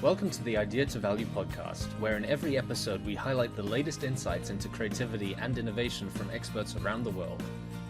Welcome to the Idea to Value podcast, where in every episode we highlight the latest insights into creativity and innovation from experts around the world.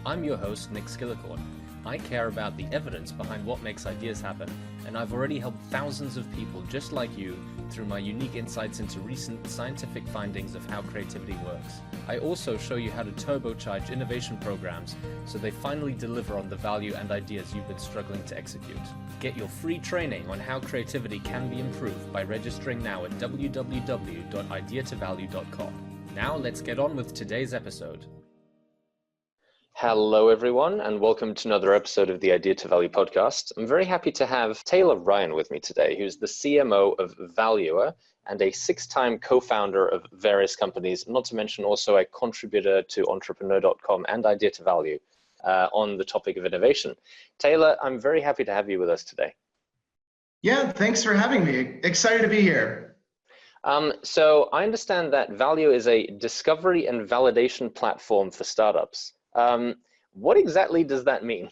I'm your host, Nick Skillicorn. I care about the evidence behind what makes ideas happen, and I've already helped thousands of people just like you through my unique insights into recent scientific findings of how creativity works. I also show you how to turbocharge innovation programs so they finally deliver on the value and ideas you've been struggling to execute. Get your free training on how creativity can be improved by registering now at www.ideatovalue.com. Now let's get on with today's episode. Hello, everyone, and welcome to another episode of the Idea to Value podcast. I'm very happy to have Taylor Ryan with me today, who's the CMO of Valuer and a six-time co-founder of various companies, not to mention also a contributor to entrepreneur.com and Idea to Value on the topic of innovation. Taylor, I'm very happy to have you with us today. Yeah, thanks for having me. Excited to be here. So I understand that Value is a discovery and validation platform for startups. What exactly does that mean?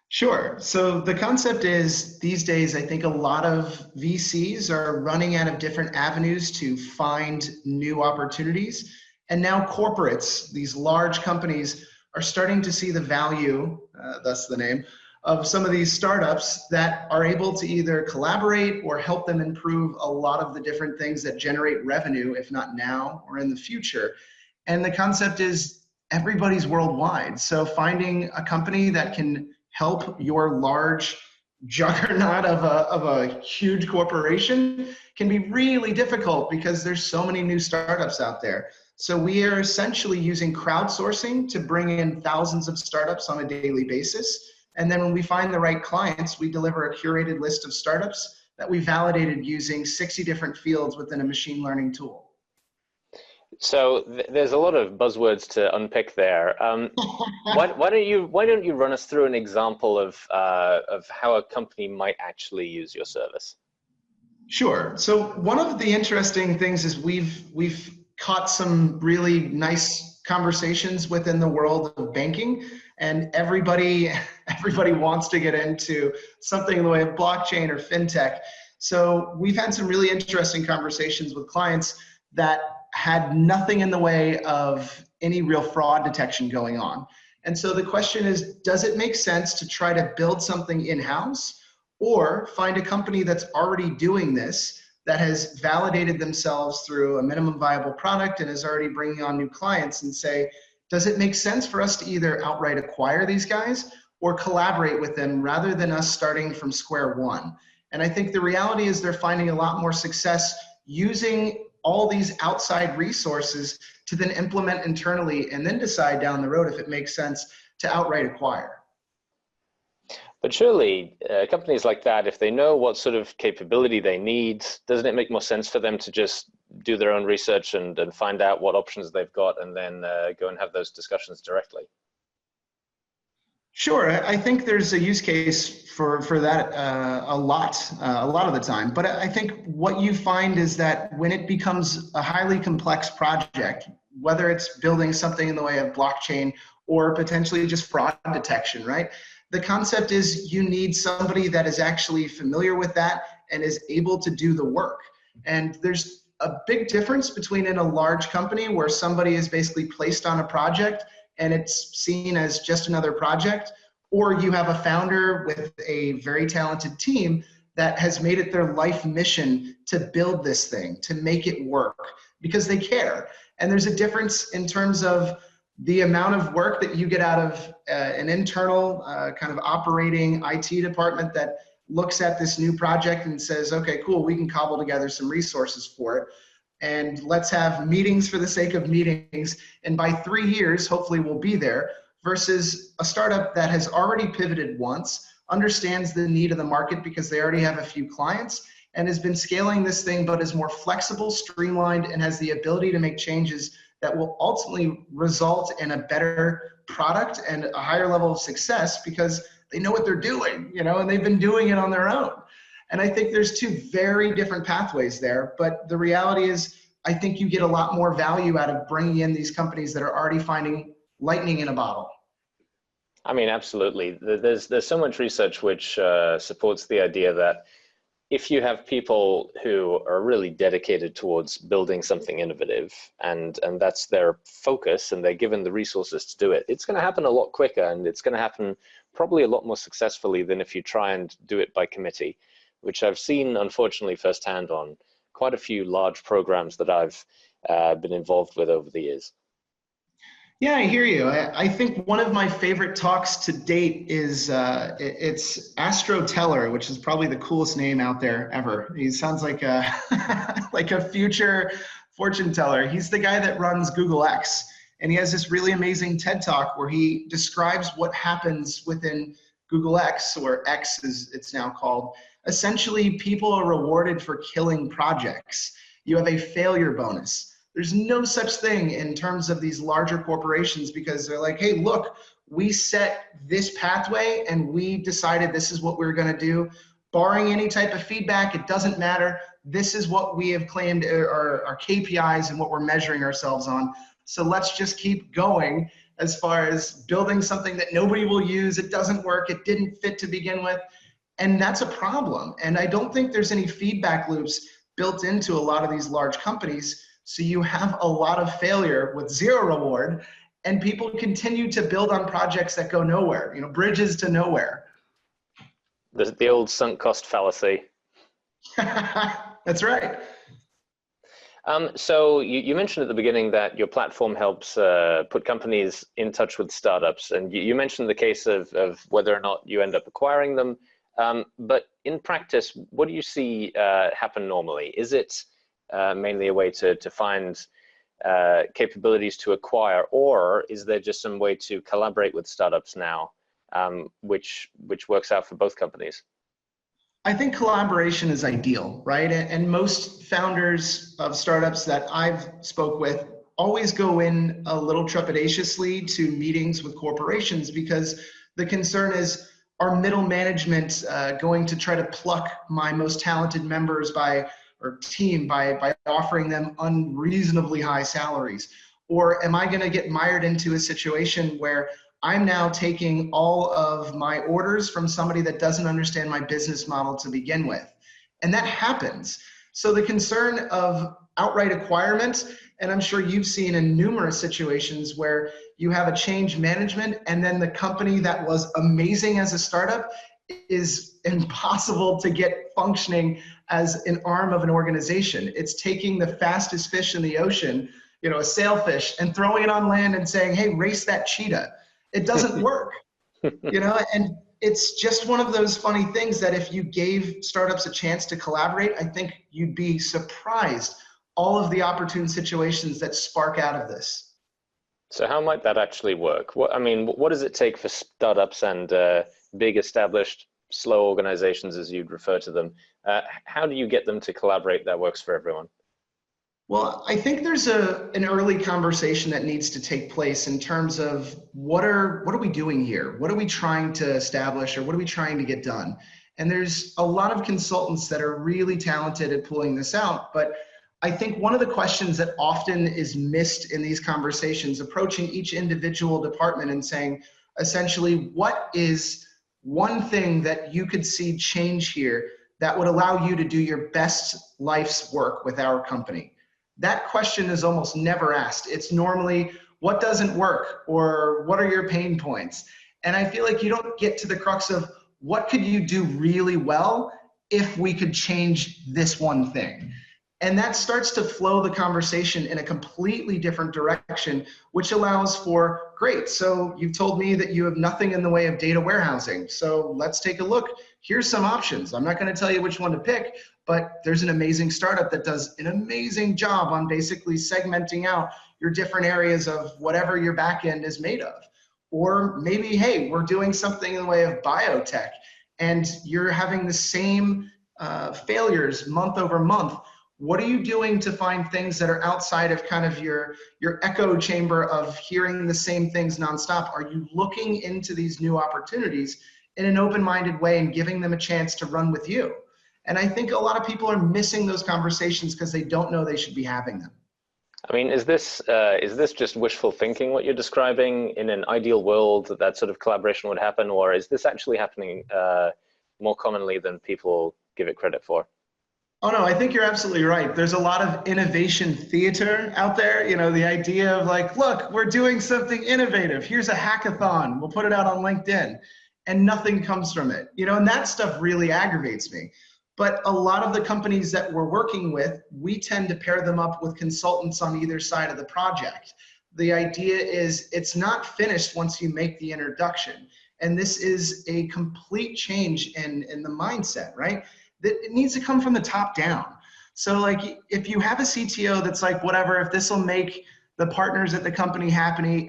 Sure. So the concept is these days, I think a lot of VCs are running out of different avenues to find new opportunities. And now corporates, these large companies, are starting to see the value, thus the name, of some of these startups that are able to either collaborate or help them improve a lot of the different things that generate revenue, if not now or in the future. And the concept is everybody's worldwide. So finding a company that can help your large juggernaut of a huge corporation can be really difficult because there's so many new startups out there. So we are essentially using crowdsourcing to bring in thousands of startups on a daily basis. And then when we find the right clients, we deliver a curated list of startups that we validated using 60 different fields within a machine learning tool. So there's a lot of buzzwords to unpick there. Why don't you run us through an example of how a company might actually use your service? Sure. So one of the interesting things is we've caught some really nice conversations within the world of banking, and everybody wants to get into something in the way of blockchain or fintech. So we've had some really interesting conversations with clients that had nothing in the way of any real fraud detection going on. And so the question is, does it make sense to try to build something in-house or find a company that's already doing this, that has validated themselves through a minimum viable product and is already bringing on new clients, and say, does it make sense for us to either outright acquire these guys or collaborate with them rather than us starting from square one? And I think the reality is they're finding a lot more success using all these outside resources to then implement internally and then decide down the road if it makes sense to outright acquire. But surely companies like that, if they know what sort of capability they need, doesn't it make more sense for them to just do their own research and find out what options they've got and then go and have those discussions directly? Sure, I think there's a use case for that a lot of the time. But I think what you find is that when it becomes a highly complex project, whether it's building something in the way of blockchain or potentially just fraud detection, right? The concept is you need somebody that is actually familiar with that and is able to do the work. And there's a big difference between in a large company where somebody is basically placed on a project and it's seen as just another project, or you have a founder with a very talented team that has made it their life mission to build this thing, to make it work, because they care. And there's a difference in terms of the amount of work that you get out of an internal kind of operating IT department that looks at this new project and says, okay, cool, we can cobble together some resources for it. And let's have meetings for the sake of meetings. And by 3 years, hopefully we'll be there, versus a startup that has already pivoted once, understands the need of the market because they already have a few clients, and has been scaling this thing, but is more flexible, streamlined, and has the ability to make changes that will ultimately result in a better product and a higher level of success because they know what they're doing, and they've been doing it on their own. And I think there's two very different pathways there, but the reality is I think you get a lot more value out of bringing in these companies that are already finding lightning in a bottle. I mean, absolutely. There's so much research which supports the idea that if you have people who are really dedicated towards building something innovative and that's their focus and they're given the resources to do it, it's going to happen a lot quicker, and it's going to happen probably a lot more successfully than if you try and do it by committee, which I've seen, unfortunately, firsthand on quite a few large programs that I've been involved with over the years. Yeah, I hear you. I think one of my favorite talks to date is it's Astro Teller, which is probably the coolest name out there ever. He sounds like a like a future fortune teller. He's the guy that runs Google X, and he has this really amazing TED Talk where he describes what happens within Google X, or X as it's now called. Essentially, people are rewarded for killing projects. You have a failure bonus. There's no such thing in terms of these larger corporations, because they're like, hey, look, we set this pathway and we decided this is what we're going to do. Barring any type of feedback, it doesn't matter. This is what we have claimed are our KPIs and what we're measuring ourselves on. So let's just keep going as far as building something that nobody will use. It doesn't work. It didn't fit to begin with. And that's a problem. And I don't think there's any feedback loops built into a lot of these large companies. So you have a lot of failure with zero reward, and people continue to build on projects that go nowhere, bridges to nowhere. The old sunk cost fallacy. That's right. So you mentioned at the beginning that your platform helps put companies in touch with startups, and you mentioned the case of whether or not you end up acquiring them. But in practice, what do you see happen normally? Is it mainly a way to find capabilities to acquire, or is there just some way to collaborate with startups now, which works out for both companies? I think collaboration is ideal, right? And most founders of startups that I've spoke with always go in a little trepidatiously to meetings with corporations, because the concern is, are middle management going to try to pluck my most talented members or team by offering them unreasonably high salaries? Or am I going to get mired into a situation where I'm now taking all of my orders from somebody that doesn't understand my business model to begin with? And that happens. So the concern of outright acquirement, and I'm sure you've seen in numerous situations where you have a change management and then the company that was amazing as a startup is impossible to get functioning as an arm of an organization. It's taking the fastest fish in the ocean, a sailfish, and throwing it on land and saying, hey, race that cheetah. It doesn't work, and it's just one of those funny things that if you gave startups a chance to collaborate, I think you'd be surprised all of the opportune situations that spark out of this. So how might that actually work? What does it take for startups and big established slow organizations, as you'd refer to them? How do you get them to collaborate that works for everyone? Well, I think there's an early conversation that needs to take place in terms of what are we doing here? What are we trying to establish, or what are we trying to get done? And there's a lot of consultants that are really talented at pulling this out, but I think one of the questions that often is missed in these conversations, approaching each individual department and saying, essentially, what is one thing that you could see change here that would allow you to do your best life's work with our company? That question is almost never asked. It's normally, what doesn't work, or what are your pain points? And I feel like you don't get to the crux of what could you do really well if we could change this one thing. And that starts to flow the conversation in a completely different direction, which allows for, great, so you've told me that you have nothing in the way of data warehousing. So let's take a look. Here's some options. I'm not going to tell you which one to pick, but there's an amazing startup that does an amazing job on basically segmenting out your different areas of whatever your backend is made of. Or maybe, hey, we're doing something in the way of biotech, and you're having the same failures month over month. What are you doing to find things that are outside of kind of your echo chamber of hearing the same things nonstop? Are you looking into these new opportunities in an open-minded way and giving them a chance to run with you? And I think a lot of people are missing those conversations because they don't know they should be having them. Is this just wishful thinking, what you're describing? In an ideal world, that sort of collaboration would happen, or is this actually happening more commonly than people give it credit for. Oh no, I think you're absolutely right. There's a lot of innovation theater out there. You know, the idea of like, look, we're doing something innovative. Here's a hackathon. We'll put it out on LinkedIn, and nothing comes from it. You know, and that stuff really aggravates me. But a lot of the companies that we're working with, we tend to pair them up with consultants on either side of the project. The idea is it's not finished once you make the introduction. And this is a complete change in the mindset, right? That it needs to come from the top down. So like if you have a CTO that's like, whatever, if this will make the partners at the company happy,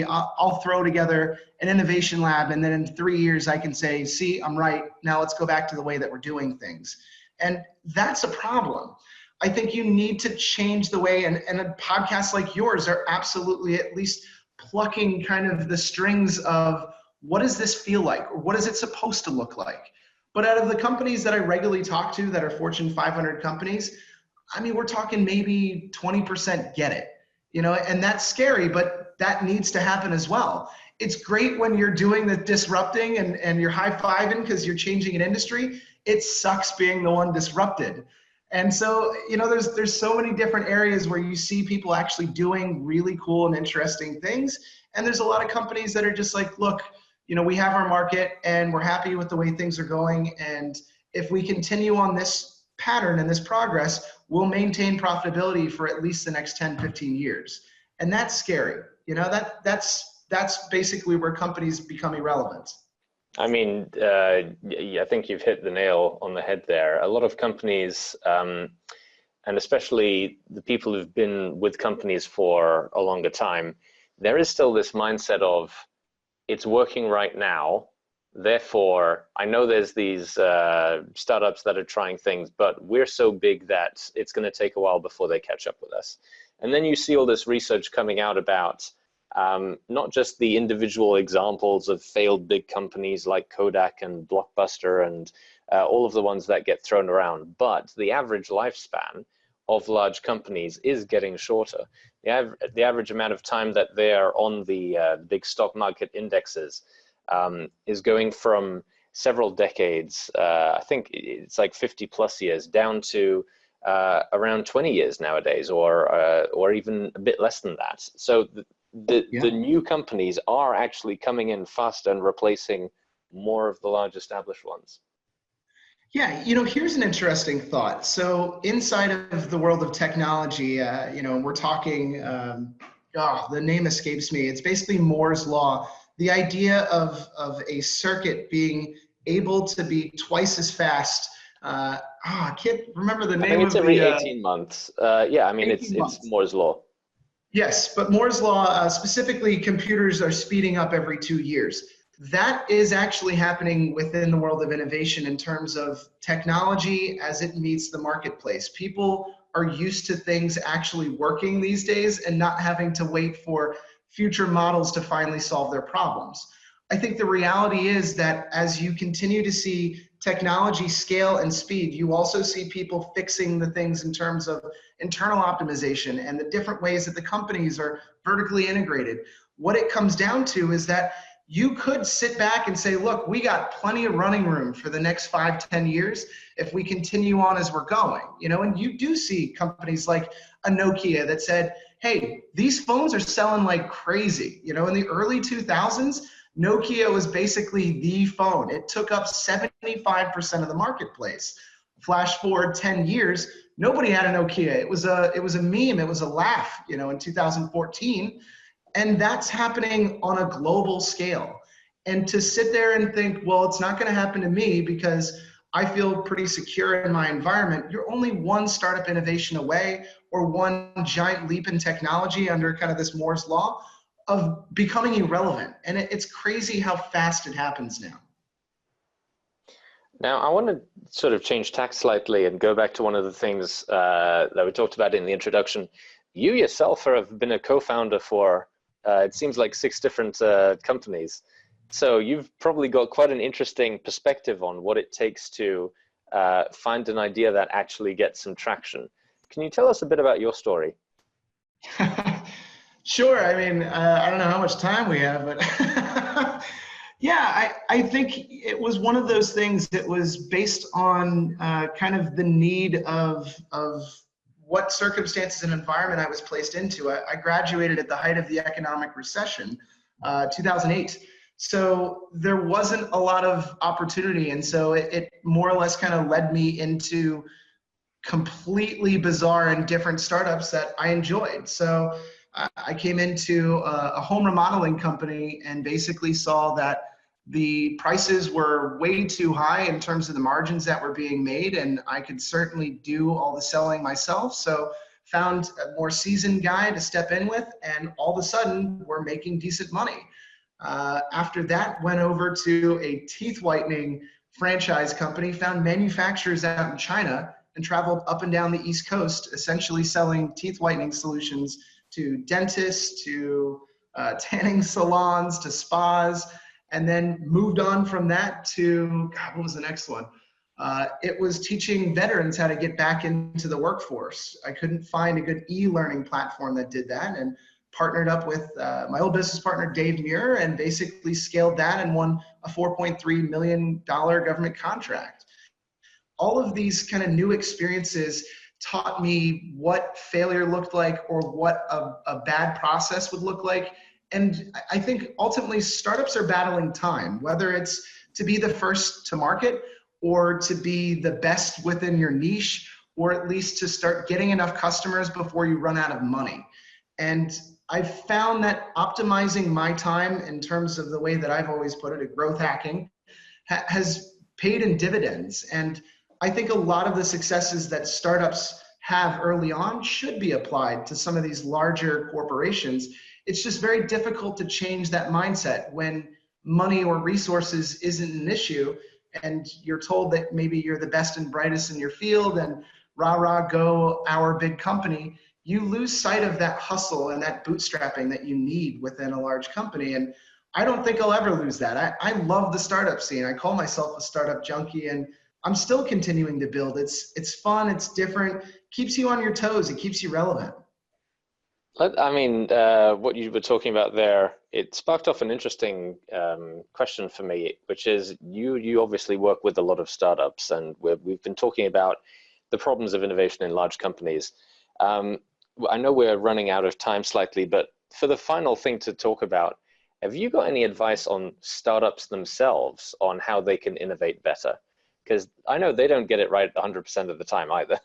I'll throw together an innovation lab, and then in 3 years I can say, see, I'm right, now let's go back to the way that we're doing things. And that's a problem. I think you need to change the way, and podcasts like yours are absolutely at least plucking kind of the strings of what does this feel like, or what is it supposed to look like? But out of the companies that I regularly talk to that are Fortune 500 companies, I mean, we're talking maybe 20% get it, you know, and that's scary, but that needs to happen as well. It's great when you're doing the disrupting and you're high-fiving because you're changing an industry. It sucks being the one disrupted. And so, you know, there's so many different areas where you see people actually doing really cool and interesting things. And there's a lot of companies that are just like, look, you know, we have our market and we're happy with the way things are going. And if we continue on this pattern and this progress, we'll maintain profitability for at least the next 10, 15 years. And that's scary. You know, that's basically where companies become irrelevant. I mean, I think you've hit the nail on the head there. A lot of companies, and especially the people who've been with companies for a longer time, there is still this mindset of, it's working right now, therefore, I know there's these startups that are trying things, but we're so big that it's going to take a while before they catch up with us. And then you see all this research coming out about not just the individual examples of failed big companies like Kodak and Blockbuster and all of the ones that get thrown around, but the average lifespan of large companies is getting shorter. The average amount of time that they are on the big stock market indexes is going from several decades, I think it's like 50 plus years, down to around 20 years nowadays, or even a bit less than that. So the new companies are actually coming in faster and replacing more of the large established ones. Yeah, you know, here's an interesting thought. So inside of the world of technology, you know, we're talking, the name escapes me. It's basically Moore's Law. The idea of a circuit being able to be twice as fast. I can't remember the name. I think it's every 18 months. Yeah, I mean, it's Moore's Law. Yes, but Moore's Law, specifically computers are speeding up every 2 years. That is actually happening within the world of innovation in terms of technology as it meets the marketplace. People are used to things actually working these days and not having to wait for future models to finally solve their problems. I think the reality is that as you continue to see technology scale and speed, you also see people fixing the things in terms of internal optimization and the different ways that the companies are vertically integrated. What it comes down to is that you could sit back and say, look, we got plenty of running room for the next 5, 10 years if we continue on as we're going, you know, and you do see companies like a Nokia that said, hey, these phones are selling like crazy. You know, in the early 2000s, Nokia was basically the phone. It took up 75% of the marketplace. Flash forward 10 years, nobody had a Nokia. It was a meme, it was a laugh, you know, in 2014. And that's happening on a global scale. And to sit there and think, well, it's not going to happen to me because I feel pretty secure in my environment, you're only one startup innovation away or one giant leap in technology under kind of this Moore's Law of becoming irrelevant. And it's crazy how fast it happens now. Now, I want to sort of change tack slightly and go back to one of the things that we talked about in the introduction. You yourself have been a co-founder for it seems like 6 different companies. So you've probably got quite an interesting perspective on what it takes to find an idea that actually gets some traction. Can you tell us a bit about your story? Sure. I mean, I don't know how much time we have, but Yeah, I think it was one of those things that was based on kind of the need of what circumstances and environment I was placed into. I graduated at the height of the economic recession, 2008. So there wasn't a lot of opportunity. And so it more or less kind of led me into completely bizarre and different startups that I enjoyed. So I came into a home remodeling company and basically saw that the prices were way too high in terms of the margins that were being made, and I could certainly do all the selling myself. So found a more seasoned guy to step in with, and all of a sudden we're making decent money. After that, went over to a teeth whitening franchise company, found manufacturers out in China, and traveled up and down the East Coast, essentially selling teeth whitening solutions to dentists, to tanning salons, to spas, and then moved on from that to, God, what was the next one? It was teaching veterans how to get back into the workforce. I couldn't find a good e-learning platform that did that, and partnered up with my old business partner, Dave Muir, and basically scaled that and won a $4.3 million government contract. All of these kind of new experiences taught me what failure looked like or what a bad process would look like. And I think ultimately startups are battling time, whether it's to be the first to market or to be the best within your niche, or at least to start getting enough customers before you run out of money. And I've found that optimizing my time in terms of the way that I've always put it, growth hacking, has paid in dividends. And I think a lot of the successes that startups have early on should be applied to some of these larger corporations. It's just very difficult to change that mindset when money or resources isn't an issue and you're told that maybe you're the best and brightest in your field and rah, rah, go our big company. You lose sight of that hustle and that bootstrapping that you need within a large company. And I don't think I'll ever lose that. I love the startup scene. I call myself a startup junkie, and I'm still continuing to build. It's fun, it's different, keeps you on your toes, it keeps you relevant. I mean, what you were talking about there, it sparked off an interesting question for me, which is you obviously work with a lot of startups, and we've been talking about the problems of innovation in large companies. I know we're running out of time slightly, but for the final thing to talk about, have you got any advice on startups themselves on how they can innovate better? Because I know they don't get it right 100% of the time either.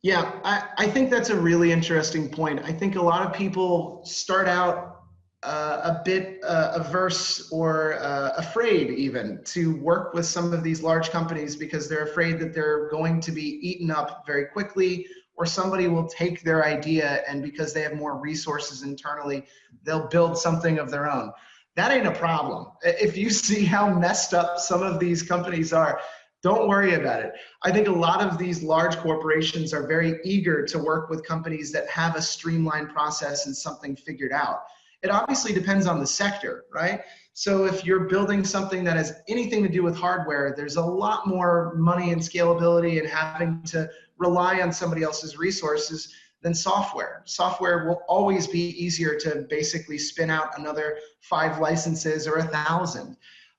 Yeah, I think that's a really interesting point. I think a lot of people start out a bit averse or afraid even to work with some of these large companies because they're afraid that they're going to be eaten up very quickly, or somebody will take their idea and because they have more resources internally, they'll build something of their own. That ain't a problem. If you see how messed up some of these companies are, don't worry about it. I think a lot of these large corporations are very eager to work with companies that have a streamlined process and something figured out. It obviously depends on the sector, right? So if you're building something that has anything to do with hardware, there's a lot more money and scalability and having to rely on somebody else's resources than software. Software will always be easier to basically spin out another 5 licenses or 1,000.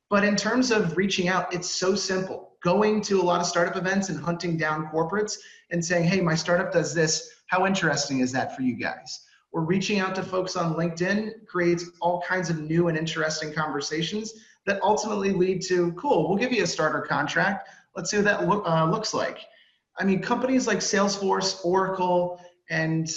But in terms of reaching out, it's so simple. Going to a lot of startup events and hunting down corporates and saying, hey, my startup does this. How interesting is that for you guys? Or reaching out to folks on LinkedIn creates all kinds of new and interesting conversations that ultimately lead to, cool, we'll give you a starter contract. Let's see what that looks like. I mean, companies like Salesforce, Oracle, and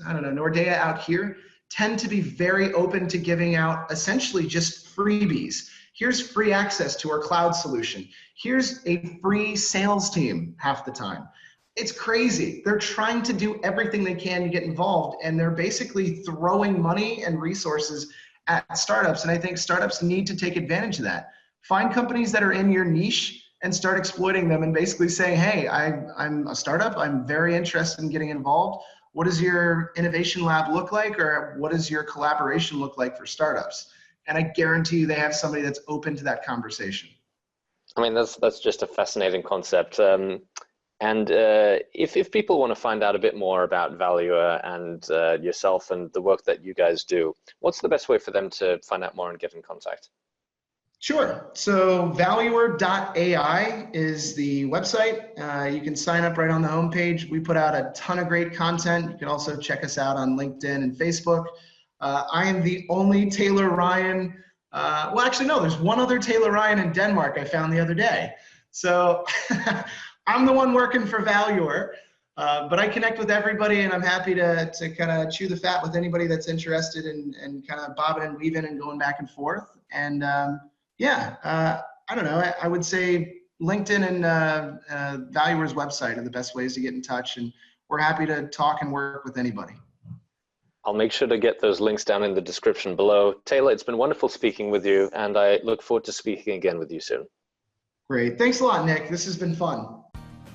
I don't know, Nordea out here tend to be very open to giving out essentially just freebies. Here's free access to our cloud solution. Here's a free sales team half the time. It's crazy. They're trying to do everything they can to get involved, and they're basically throwing money and resources at startups. And I think startups need to take advantage of that. Find companies that are in your niche and start exploiting them and basically saying, hey, I'm a startup. I'm very interested in getting involved. What does your innovation lab look like? Or what does your collaboration look like for startups? And I guarantee you they have somebody that's open to that conversation. I mean, that's just a fascinating concept. If people want to find out a bit more about Valuer and yourself and the work that you guys do, what's the best way for them to find out more and get in contact? Sure. So Valuer.ai is the website. You can sign up right on the homepage. We put out a ton of great content. You can also check us out on LinkedIn and Facebook. I am the only Taylor Ryan. Well, actually, no, there's one other Taylor Ryan in Denmark I found the other day. So I'm the one working for Valuer. But I connect with everybody, and I'm happy to kind of chew the fat with anybody that's interested in kind of bobbing and weaving and going back and forth. And I don't know. I would say LinkedIn and Valuer's website are the best ways to get in touch, and we're happy to talk and work with anybody. I'll make sure to get those links down in the description below. Taylor, it's been wonderful speaking with you, and I look forward to speaking again with you soon. Great. Thanks a lot, Nick. This has been fun.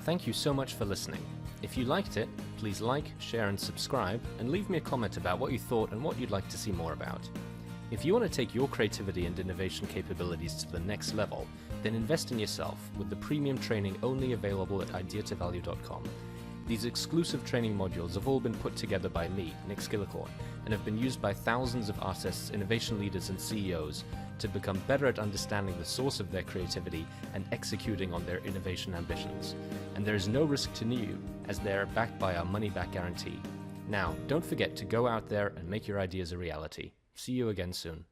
Thank you so much for listening. If you liked it, please like, share, and subscribe, and leave me a comment about what you thought and what you'd like to see more about. If you want to take your creativity and innovation capabilities to the next level, then invest in yourself with the premium training only available at ideatovalue.com. These exclusive training modules have all been put together by me, Nick Skillicorn, and have been used by thousands of artists, innovation leaders, and CEOs to become better at understanding the source of their creativity and executing on their innovation ambitions. And there is no risk to you, as they are backed by our money-back guarantee. Now, don't forget to go out there and make your ideas a reality. See you again soon.